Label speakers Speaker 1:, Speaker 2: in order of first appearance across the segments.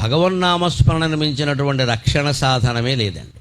Speaker 1: భగవన్నామస్మరణను మించినటువంటి రక్షణ సాధనమే లేదండి.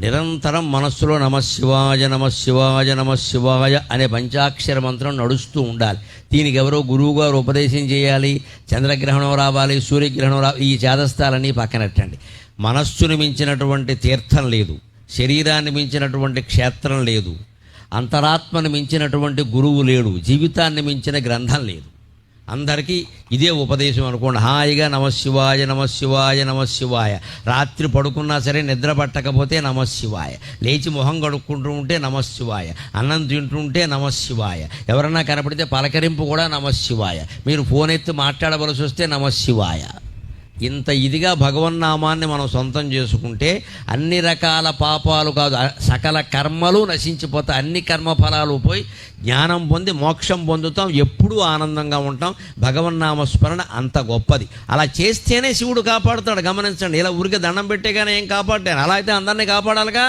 Speaker 1: నిరంతరం మనస్సులో నమశివాయ నమశివాయ నమశివాయ అనే పంచాక్షర మంత్రం నడుస్తూ ఉండాలి. దీనికి ఎవరో గురువు గారు ఉపదేశం చేయాలి, చంద్రగ్రహణం రావాలి, సూర్యగ్రహణం రావాలి, ఈ చేదస్తాలన్నీ పక్కనట్టండి. మనస్సును మించినటువంటి తీర్థం లేదు, శరీరాన్ని మించినటువంటి క్షేత్రం లేదు, అంతరాత్మను మించినటువంటి గురువు లేడు, జీవితాన్ని మించిన గ్రంథం లేదు. అందరికీ ఇదే ఉపదేశం అనుకోండి. హాయిగా నమశివాయ నమశివాయ నమశివాయ. రాత్రి పడుకున్నా సరే నిద్ర పట్టకపోతే నమశివాయ, లేచి మొహం కడుక్కుంటూ ఉంటే నమశివాయ, అన్నం తింటుంటే నమశివాయ, ఎవరన్నా కనపడితే పలకరింపు కూడా నమశివాయ, మీరు ఫోన్ ఎత్తి మాట్లాడవలసి వస్తే నమశివాయ. ఇంత ఇదిగా భగవన్నామాన్ని మనం సొంతం చేసుకుంటే అన్ని రకాల పాపాలు కాదు, సకల కర్మలు నశించిపోతాయి. అన్ని కర్మఫలాలు పోయి జ్ఞానం పొంది మోక్షం పొందుతాం, ఎప్పుడూ ఆనందంగా ఉంటాం. భగవన్నామస్మరణ అంత గొప్పది. అలా చేస్తేనే శివుడు కాపాడుతాడు. గమనించండి, ఇలా ఊరికే దండం పెట్టేగానే ఏం కాపాడాను? అలా అయితే అందరినీ కాపాడాలిగా.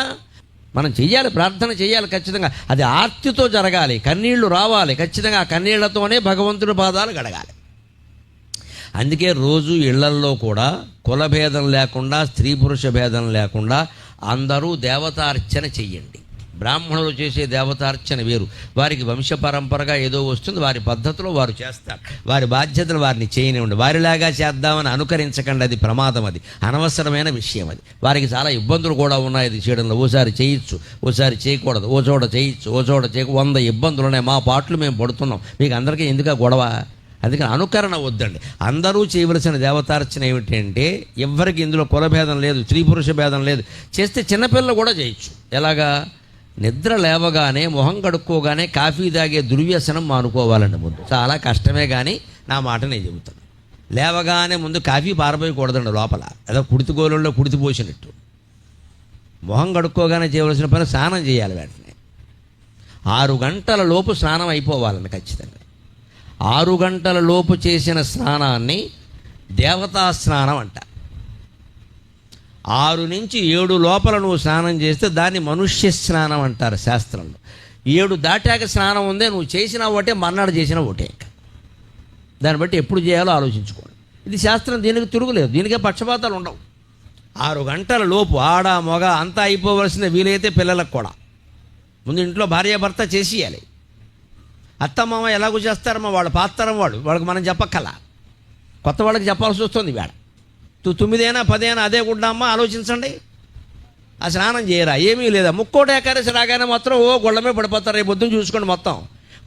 Speaker 1: మనం చెయ్యాలి, ప్రార్థన చేయాలి ఖచ్చితంగా. అది ఆర్తితో జరగాలి, కన్నీళ్లు రావాలి ఖచ్చితంగా. ఆ కన్నీళ్లతోనే భగవంతుడి పాదాలు గడగాలి. అందుకే రోజు ఇళ్లల్లో కూడా కులభేదం లేకుండా, స్త్రీ పురుష భేదం లేకుండా అందరూ దేవతార్చన చెయ్యండి. బ్రాహ్మణులు చేసే దేవతార్చన వేరు, వారికి వంశపరంపరగా ఏదో వస్తుంది, వారి పద్ధతిలో వారు చేస్తారు. వారి బాధ్యతలు వారిని చేయనివ్వండి. వారిలాగా చేద్దామని అనుకరించకండి, అది ప్రమాదం, అది అనవసరమైన విషయం. అది వారికి చాలా ఇబ్బందులు కూడా ఉన్నాయి ఇది చేయడంలో. ఓసారి చేయొచ్చు, ఓసారి చేయకూడదు, ఓ చోట చేయొచ్చు, ఓ చోట చేయకు, 100 ఇబ్బందులు ఉన్నాయి. మా పాటలు మేము పడుతున్నాం, మీకు అందరికీ ఎందుకు గొడవ? అందుకని అనుకరణ వద్దండి. అందరూ చేయవలసిన దేవతార్చన ఏమిటి అంటే, ఎవ్వరికి ఇందులో కులభేదం లేదు, స్త్రీ పురుష భేదం లేదు. చేస్తే చిన్నపిల్లలు కూడా చేయొచ్చు. ఎలాగా? నిద్ర లేవగానే మొహం కడుక్కోగానే కాఫీ తాగే దుర్వ్యసనం మానుకోవాలండి. ముందు చాలా కష్టమే, కానీ నా మాట నేను చెబుతాను. లేవగానే ముందు కాఫీ పారబోయకూడదండి లోపల, ఏదో కుడితిగోలుల్లో కుడితిపోసినట్టు. మొహం కడుక్కోగానే చేయవలసిన పని స్నానం చేయాలి. వెంటనే 6 గంటల లోపు స్నానం అయిపోవాలండి ఖచ్చితంగా. 6 గంటల లోపు చేసిన స్నానాన్ని దేవతా స్నానం అంట. 6 నుంచి 7 లోపల నువ్వు స్నానం చేస్తే దాన్ని మనుష్య స్నానం అంటారు శాస్త్రంలో. 7 దాటాక స్నానం ఉందే, నువ్వు చేసిన ఒకటే, మర్నాడు చేసిన ఒకటే. దాన్ని బట్టి ఎప్పుడు చేయాలో ఆలోచించుకోండి. ఇది శాస్త్రం, దీనికి తిరుగులేదు, దీనికే పక్షపాతాలు ఉండవు. 6 గంటల లోపు ఆడ మగ అంతా అయిపోవలసిన, వీలైతే పిల్లలకు కూడా. ముందు ఇంట్లో భార్యాభర్త చేసేయాలి. అత్తమామ ఎలాగో చేస్తారమ్మా, వాళ్ళ పాత్రం వాళ్ళకి మనం చెప్పక్కలా, కొత్త వాళ్ళకి చెప్పాల్సి వస్తుంది. వేడ 9 అయినా 10 అయినా అదే గుడ్డమ్మ, ఆలోచించండి. ఆ స్నానం చేయరా, ఏమీ లేదా. ముక్కోటి ఏకాదశి రాగానే మాత్రం గొళ్ళమే పడిపోతారు. రేపు పొద్దున్న చూసుకోండి మొత్తం.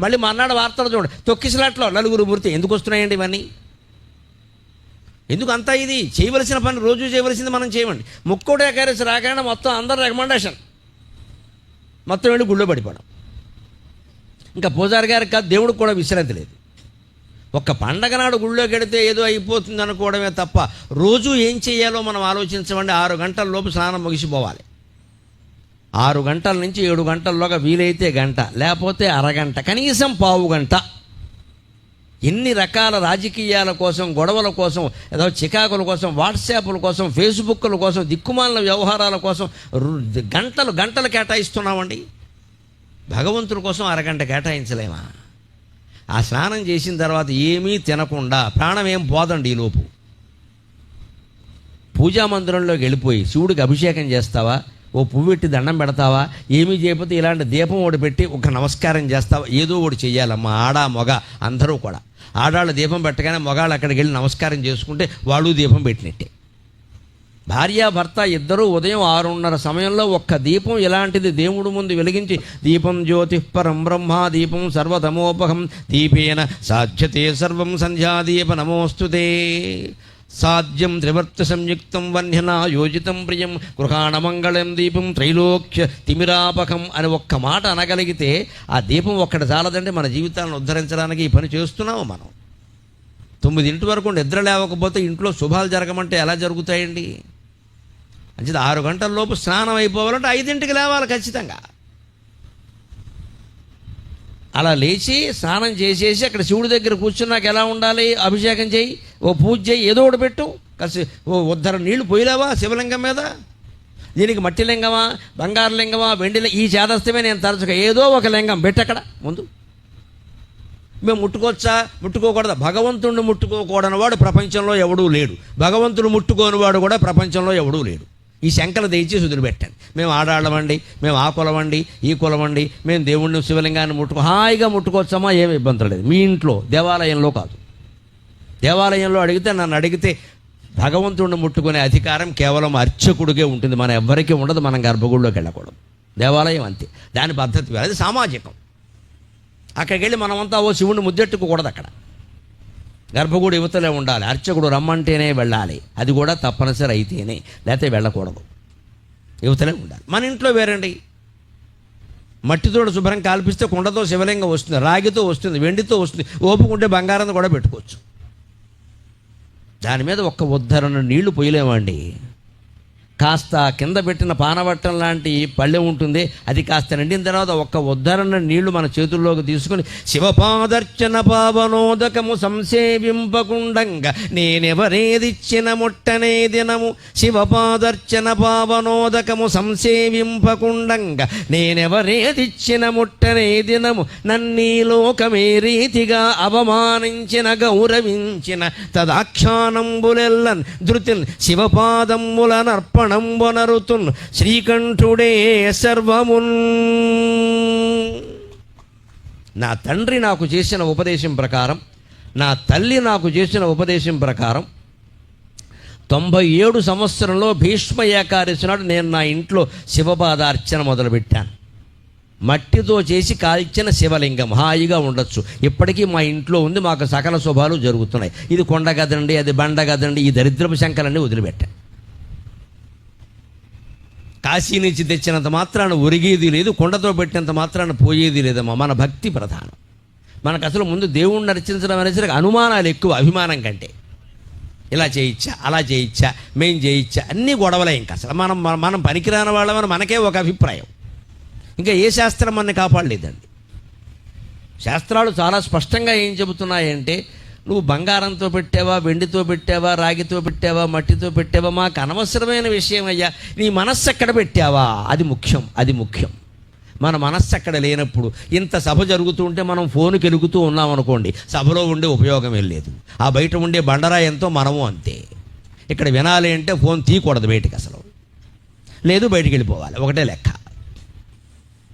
Speaker 1: మళ్ళీ మర్నాడు వార్తలు చూడండి, తొక్కిసలాట్లో 4 మృతి. ఎందుకు వస్తున్నాయండి ఇవన్నీ? ఎందుకు అంతా? ఇది చేయవలసిన పని, రోజు చేయవలసింది మనం చేయమండి. ముక్కోటి ఏకాదశి రాగానే మొత్తం అందరు రికమెండేషన్, మొత్తం వెళ్ళి గుళ్ళో పడిపోవడం. ఇంకా పూజారి గారికి కాదు, దేవుడికి కూడా విశ్రాంతి లేదు. ఒక్క పండగ నాడు గుళ్ళోకి వెడితే ఏదో అయిపోతుంది అనుకోవడమే తప్ప రోజు ఏం చేయాలో మనం ఆలోచించమండి. 6 గంటల లోపు స్నానం ముగిసిపోవాలి. 6 గంటల నుంచి 7 గంటల్లోగా వీలైతే గంట, లేకపోతే అరగంట, కనీసం పావు గంట. ఎన్ని రకాల రాజకీయాల కోసం, గొడవల కోసం, ఏదో చికాకుల కోసం, వాట్సాప్ల కోసం, ఫేస్బుక్ల కోసం, దిక్కుమాలిన వ్యవహారాల కోసం గంటలు కేటాయిస్తున్నామండి. భగవంతుడి కోసం అరగంట కేటాయించలేమా? ఆ స్నానం చేసిన తర్వాత ఏమీ తినకుండా ప్రాణం ఏం పోదండి. ఈలోపు పూజా మందిరంలోకి వెళ్ళిపోయి శివుడికి అభిషేకం చేస్తావా, ఓ పువ్వు పెట్టి దండం పెడతావా, ఏమీ చేయకపోతే ఇలాంటి దీపం ఒకటి పెట్టి ఒక నమస్కారం చేస్తావా, ఏదో ఒకటి చెయ్యాలమ్మా. ఆడ మగ అందరూ కూడా. ఆడాళ్ళు దీపం పెట్టగానే మగాళ్ళు అక్కడికి వెళ్ళి నమస్కారం చేసుకుంటే వాళ్ళు దీపం పెట్టినట్టే. భార్యాభర్త ఇద్దరూ ఉదయం 6:30 సమయంలో ఒక్క దీపం ఇలాంటిది దేవుడు ముందు వెలిగించి, దీపం జ్యోతి పరం బ్రహ్మ దీపం సర్వతమోపహం దీపేన సాధ్యతే సర్వం సంధ్యాదీప నమోస్తుతే సాధ్యం త్రివర్త సంయుక్తం వన్యనా యోజితం ప్రియం గృహాణమంగళం దీపం త్రైలోక్య తిమిరాపకం అని ఒక్క మాట అనగలిగితే ఆ దీపం ఒక్కటి చాలదంటే మన జీవితాలను ఉద్ధరించడానికి. ఈ పని చేస్తున్నాము మనం. 9 వరకు నిద్ర లేవకపోతే ఇంట్లో శుభాలు జరగమంటే ఎలా జరుగుతాయండి? అంటే 6 గంటల లోపు స్నానం అయిపోవాలంటే 5ంటికి లేవాలి ఖచ్చితంగా. అలా లేచి స్నానం చేసేసి అక్కడ శివుడి దగ్గర కూర్చున్నాక ఎలా ఉండాలి? అభిషేకం చేయి, ఓ పూజ చేయి, ఏదో ఒకటి పెట్టు. ఓ ఉద్దర నీళ్లు పోయిలేవా శివలింగం మీద? దీనికి మట్టి లింగమా, బంగారు లింగమా, వెండి ఈ చేదస్తమే నేను తరచుగా ఏదో ఒక లింగం పెట్టక్కడ ముందు. మేము ముట్టుకోవచ్చా ముట్టుకోకూడదా? భగవంతుడిని ముట్టుకోకూడని వాడు ప్రపంచంలో ఎవడూ లేడు, భగవంతుడు ముట్టుకోని వాడు కూడా ప్రపంచంలో ఎవడూ లేడు. ఈ శంకలు దయచేసి వదిలిపెట్టండి. మేము ఆడాళ్ళమండి, మేము ఆ కులమండి, ఈ కులమండి, మేము దేవుణ్ణి శివలింగాన్ని హాయిగా ముట్టుకోవచ్చామా? ఏమి ఇబ్బంది లేదు. మీ ఇంట్లో, దేవాలయంలో కాదు. దేవాలయంలో నన్ను అడిగితే భగవంతుడిని ముట్టుకునే అధికారం కేవలం అర్చకుడికే ఉంటుంది, మన ఎవ్వరికీ ఉండదు. మనం గర్భగుడిలోకి వెళ్ళకూడదు. దేవాలయం అంతే, దాని పద్ధతి వేరు, అది సామాజికం. అక్కడికి వెళ్ళి మనమంతా శివుడిని ముద్దెట్టుకోకూడదు. అక్కడ గర్భగుడి యువతలే ఉండాలి, అర్చకుడు రమ్మంటేనే వెళ్ళాలి, అది కూడా తప్పనిసరి అయితేనే, లేకపోతే వెళ్ళకూడదు, యువతలే ఉండాలి. మన ఇంట్లో వేరండి, మట్టితో శుభ్రం కాల్పిస్తే కుండతో శివలింగం వస్తుంది, రాగితో వస్తుంది, వెండితో వస్తుంది, ఓపుకుంటే బంగారం కూడా పెట్టుకోవచ్చు. దాని మీద ఒక్క ఉద్ధరణ నీళ్లు పోయలేమండి. కాస్త కింద పెట్టిన పానవట్టం లాంటి పళ్ళె ఉంటుంది, అది కాస్త నిండిన తర్వాత ఒక్క ఉద్ధరణ నీళ్లు మన చేతుల్లోకి తీసుకుని శివపాదర్చన పావనోదకము సంసేవింపకుండంగా నేనెవరేదిచ్చిన ముట్టనే దినము, శివపాదర్చన పావనోదకము సంసేవింపకుండంగా నేనెవరేదిచ్చిన ముట్టనే దినము, నన్నీ లోకమే రీతిగా అవమానించిన గౌరవించిన తదాఖ్యానంబులెల్లన్ ధృతిన్ శివపాదముల నర్పణ నంబొనరుతున్ శ్రీకంఠుడే సర్వమున్. నా తండ్రి నాకు చేసిన ఉపదేశం ప్రకారం, నా తల్లి నాకు చేసిన ఉపదేశం ప్రకారం 97 సంవత్సరంలో భీష్మ ఏకాదశి నాడు నేను నా ఇంట్లో శివపాదార్చన మొదలుపెట్టాను. మట్టితో చేసి కాల్చిన శివలింగం హాయిగా ఉండొచ్చు, ఇప్పటికీ మా ఇంట్లో ఉంది. మాకు సకల శుభాలు జరుగుతున్నాయి. ఇది కొండ గదండి, అది బండ గదండి, ఈ దరిద్రపు శంకలన్నీ వదిలిపెట్టాను. కాశీ నుంచి తెచ్చినంత మాత్రాన ఒరిగేది లేదు, కొండతో పెట్టినంత మాత్రాన పోయేది లేదమ్మా. మన భక్తి ప్రధానం. మనకు అసలు ముందు దేవుణ్ణి అర్చించడం అనేసరికి అనుమానాలు ఎక్కువ, అభిమానం కంటే. ఇలా చేయించా, అలా చేయించా, మేం చేయించా, అన్నీ గొడవలే. ఇంకా అసలు మనం పనికిరాని వాళ్ళమని మనకే ఒక అభిప్రాయం. ఇంకా ఏ శాస్త్రం మనని కాపాడలేదండి. శాస్త్రాలు చాలా స్పష్టంగా ఏం చెబుతున్నాయంటే, నువ్వు బంగారంతో పెట్టావా, వెండితో పెట్టావా, రాగితో పెట్టావా, మట్టితో పెట్టావా, మాకు అనవసరమైన విషయం అయ్యా. నీ మనస్సు ఎక్కడ పెట్టావా, అది ముఖ్యం, అది ముఖ్యం. మన మనస్సు అక్కడ లేనప్పుడు, ఇంత సభ జరుగుతూ ఉంటే మనం ఫోన్కి ఎలుగుతూ ఉన్నాం అనుకోండి, సభలో ఉండే ఉపయోగం ఏం లేదు. ఆ బయట ఉండే బండరా ఎంతో మనము అంతే. ఇక్కడ వినాలి అంటే ఫోన్ తీయకూడదు బయటికి, అసలు లేదు, బయటికి వెళ్ళిపోవాలి, ఒకటే లెక్క.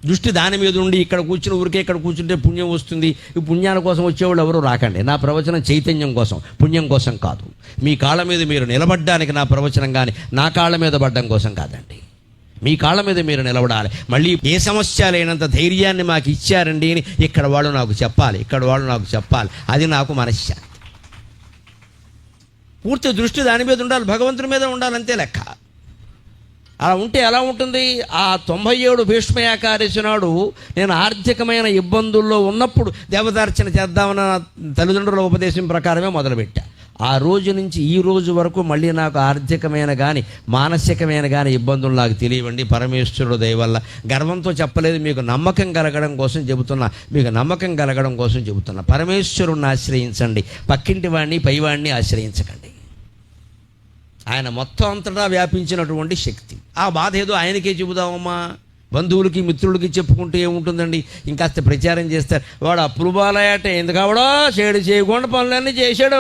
Speaker 1: దృష్టి దాని మీద ఉండి ఇక్కడ కూర్చుని ఊరికే ఇక్కడ కూర్చుంటే పుణ్యం వస్తుంది. ఈ పుణ్యాల కోసం వచ్చేవాళ్ళు ఎవరు రాకండి. నా ప్రవచనం చైతన్యం కోసం, పుణ్యం కోసం కాదు. మీ కాళ్ళ మీద మీరు నిలబడ్డానికి నా ప్రవచనం, కానీ నా కాళ్ళ మీద పడ్డం కోసం కాదండి. మీ కాళ్ళ మీద మీరు నిలబడాలి. మళ్ళీ ఏ సమస్య లేనంత ధైర్యాన్ని మాకు ఇచ్చారండి అని ఇక్కడ వాళ్ళు నాకు చెప్పాలి, ఇక్కడ వాళ్ళు నాకు చెప్పాలి. అది నాకు మనశ్శాంతి. పూర్తి దృష్టి దాని మీద ఉండాలి, భగవంతుని మీద ఉండాలి, అంతే లెక్క. అలా ఉంటే ఎలా ఉంటుంది? ఆ 97 భీష్మ ఏకాదశి నాడు నేను ఆర్థికమైన ఇబ్బందుల్లో ఉన్నప్పుడు దేవతార్చన చేద్దామన్న తల్లిదండ్రుల ఉపదేశం ప్రకారమే మొదలుపెట్టా. ఆ రోజు నుంచి ఈ రోజు వరకు మళ్ళీ నాకు ఆర్థికమైన కానీ మానసికమైన కానీ ఇబ్బందులు నాకు తెలియవండి. పరమేశ్వరుడు దయ వల్ల. గర్వంతో చెప్పలేదు, మీకు నమ్మకం కలగడం కోసం చెబుతున్నా, మీకు నమ్మకం కలగడం కోసం చెబుతున్నా. పరమేశ్వరుణ్ణి ఆశ్రయించండి, పక్కింటి వాడిని పైవాడిని ఆశ్రయించకండి. ఆయన మొత్తం అంతటా వ్యాపించినటువంటి శక్తి. ఆ బాధ ఏదో ఆయనకే చెబుదామమ్మా, బంధువులకి మిత్రులకి చెప్పుకుంటూ ఏముంటుందండి? ఇంకాస్త ప్రచారం చేస్తారు. వాడు అప్పులు బాలయ్యట, ఎందుకావడో చేడు చేయకుండా పనులన్నీ చేశాడు.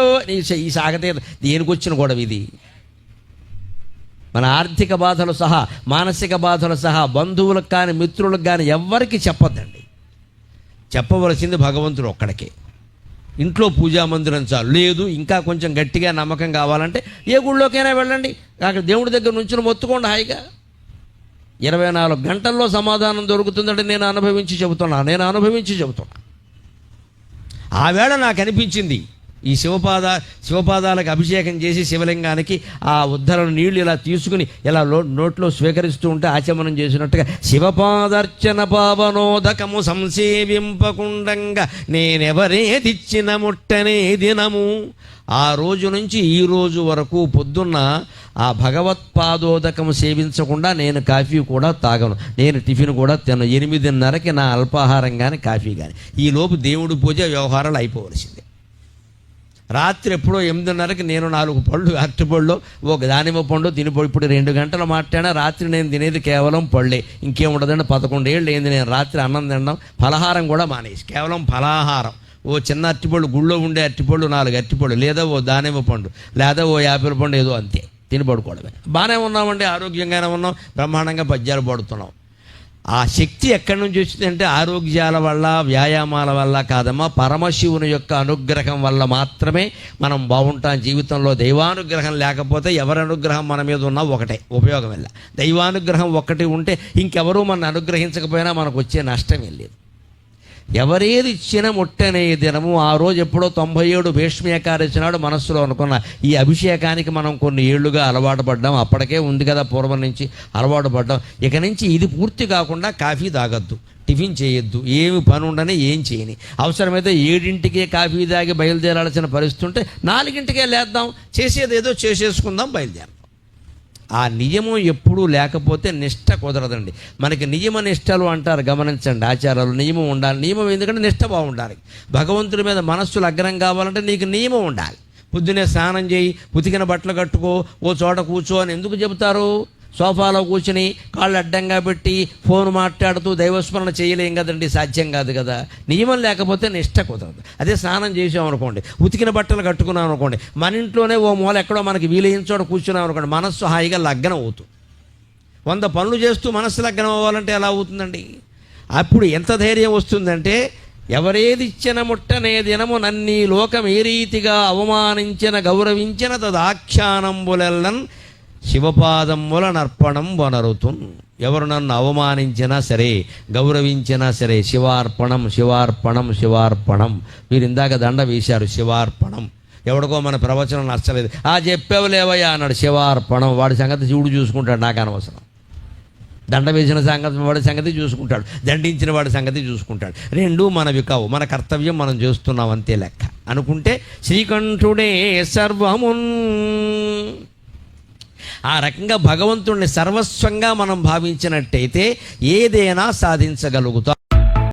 Speaker 1: ఈ సాగతే దేనికి వచ్చిన గొడవ ఇది? మన ఆర్థిక బాధలు సహా, మానసిక బాధలు సహా బంధువులకు కానీ మిత్రులకు కానీ ఎవ్వరికి చెప్పొద్దండి. చెప్పవలసింది భగవంతుడు ఒక్కడికే. ఇంట్లో పూజా మందిరం చాలు. లేదు ఇంకా కొంచెం గట్టిగా నమ్మకం కావాలంటే ఏ గుళ్ళోకైనా వెళ్ళండి, అక్కడ దేవుడి దగ్గర నుంచి మొత్తుకోండి హాయిగా. 24 గంటల్లో సమాధానం దొరుకుతుందంటే నేను అనుభవించి చెబుతున్నా. ఆ వేళ నాకు అనిపించింది, ఈ శివపాదాలకు అభిషేకం చేసి శివలింగానికి ఆ ఉద్ధరణ నీళ్లు ఇలా తీసుకుని ఇలా నోట్లో స్వీకరిస్తూ ఉంటే ఆచమనం చేసినట్టుగా శివపాదర్చన పావనోదకము సంసేవింపకుండంగా నేనెవరేదిచ్చిన ముట్టనే దినము. ఆ రోజు నుంచి ఈ రోజు వరకు పొద్దున్న ఆ భగవత్పాదోదకము సేవించకుండా నేను కాఫీ కూడా తాగను, నేను టిఫిన్ కూడా తినను. 8:30కి నా అల్పాహారం కానీ కాఫీ కానీ. ఈలోపు దేవుడి పూజ వ్యవహారాలు అయిపోవలసిందే. రాత్రి ఎప్పుడో 8:30కి నేను 4 పళ్ళు, అరటిపళ్ళు, ఒక దానిమ్మ పండు తినిపోయి. ఇప్పుడు 2 గంటలు మాట్లాడినా రాత్రి నేను తినేది కేవలం పళ్ళే, ఇంకేం ఉండదండి. 11 ఏళ్ళు ఏంది నేను రాత్రి అన్నం తినడం, ఫలహారం కూడా మానేసి కేవలం ఫలాహారం. ఓ చిన్న అరటిపళ్ళు, గుళ్ళో ఉండే అరటిపళ్ళు 4 అరటిపళ్ళు, లేదా ఓ దానిమ్మ పండు, లేదా ఓ యాపిల్ పండు, ఏదో అంతే తిని పడుకోవడమే. బాగానే ఉన్నామండి, ఆరోగ్యంగానే ఉన్నాం, బ్రహ్మాండంగా పద్యాలు పడుతున్నాం. ఆ శక్తి ఎక్కడి నుంచి వచ్చిందంటే ఆరోగ్యాల వల్ల, వ్యాయామాల వల్ల కాదమ్మా, పరమశివుని యొక్క అనుగ్రహం వల్ల మాత్రమే మనం బాగుంటాం జీవితంలో. దైవానుగ్రహం లేకపోతే ఎవరి అనుగ్రహం మన మీద ఉన్నా ఒకటే, ఉపయోగం వెళ్ళ. దైవానుగ్రహం ఒక్కటి ఉంటే ఇంకెవరూ మన అనుగ్రహించకపోయినా మనకు వచ్చే నష్టం లేదు. ఎవరేది ఇచ్చిన ముట్టనే దినము. ఆ రోజు ఎప్పుడో 97 భీష్మేకాదశి నాడు మనస్సులో అనుకున్న ఈ అభిషేకానికి మనం కొన్ని ఏళ్లుగా అలవాటు పడ్డాం. అప్పటికే ఉంది కదా పూర్వం నుంచి అలవాటు పడ్డాం. ఇక నుంచి ఇది పూర్తి కాకుండా కాఫీ తాగొద్దు, టిఫిన్ చేయొద్దు, ఏమి పని ఉండని, ఏం చేయని. అవసరమైతే 7ంటికే కాఫీ తాగి బయలుదేరాల్సిన పరిస్థితి ఉంటే 4ంటికే లేద్దాం, చేసేది ఏదో చేసేసుకుందాం, బయలుదేరాం. ఆ నియమం ఎప్పుడూ లేకపోతే నిష్ట కుదరదండి. మనకి నియమ నిష్టలు అంటారు, గమనించండి. ఆచారాలు నియమం ఉండాలి. నియమం ఎందుకంటే నిష్ట బాగుండాలి. భగవంతుడి మీద మనస్సు లగ్నం కావాలంటే నీకు నియమం ఉండాలి. పొద్దునే స్నానం చేయి, ఉతికిన బట్టలు కట్టుకో, ఓ చోట కూర్చో అని ఎందుకు చెబుతారు? సోఫాలో కూర్చుని కాళ్ళు అడ్డంగా పెట్టి ఫోన్ మాట్లాడుతూ దైవస్మరణ చేయలేం కదండి, సాధ్యం కాదు కదా. నియమం లేకపోతే నిష్ట కుదరదు. అదే స్నానం చేసాం అనుకోండి, ఉతికిన బట్టలు కట్టుకున్నాం అనుకోండి, మన ఇంట్లోనే ఓ మూల ఎక్కడో మనకి వీలైన చోట కూర్చున్నాం అనుకోండి, మనస్సు హాయిగా లగ్నం అవుతుంది. 100 పనులు చేస్తూ మనస్సు లగ్నం అవ్వాలంటే ఎలా అవుతుందండి? అప్పుడు ఎంత ధైర్యం వస్తుందంటే, ఎవరేది ఇచ్చిన ముట్టనే దినము నన్నీ లోకం ఏ రీతిగా అవమానించిన గౌరవించిన తదాఖ్యానంబులెల్లన్ శివపాదముల నర్పణం వనరుతున్. ఎవరు నన్ను అవమానించినా సరే, గౌరవించినా సరే, శివార్పణం, శివార్పణం, శివార్పణం. మీరు ఇందాక దండ వేశారు, శివార్పణం. ఎవడికో మన ప్రవచనం నచ్చలేదు, చెప్పావులేవయ్యా అన్నాడు, శివార్పణం. వాడి సంగతి శివుడు చూసుకుంటాడు, నాకు అనవసరం. దండ వేసిన సంగతి వాడి సంగతి చూసుకుంటాడు, దండించిన వాడి సంగతి చూసుకుంటాడు. రెండూ మనవి కావు, మన కర్తవ్యం మనం చేస్తున్నాం అంతే లెక్క అనుకుంటే శ్రీకంఠుడే సర్వమున్. ఆ రకంగా భగవంతుణ్ణి సర్వస్వంగా మనం భావించినట్టయితే ఏదైనా సాధించగలుగుతాం.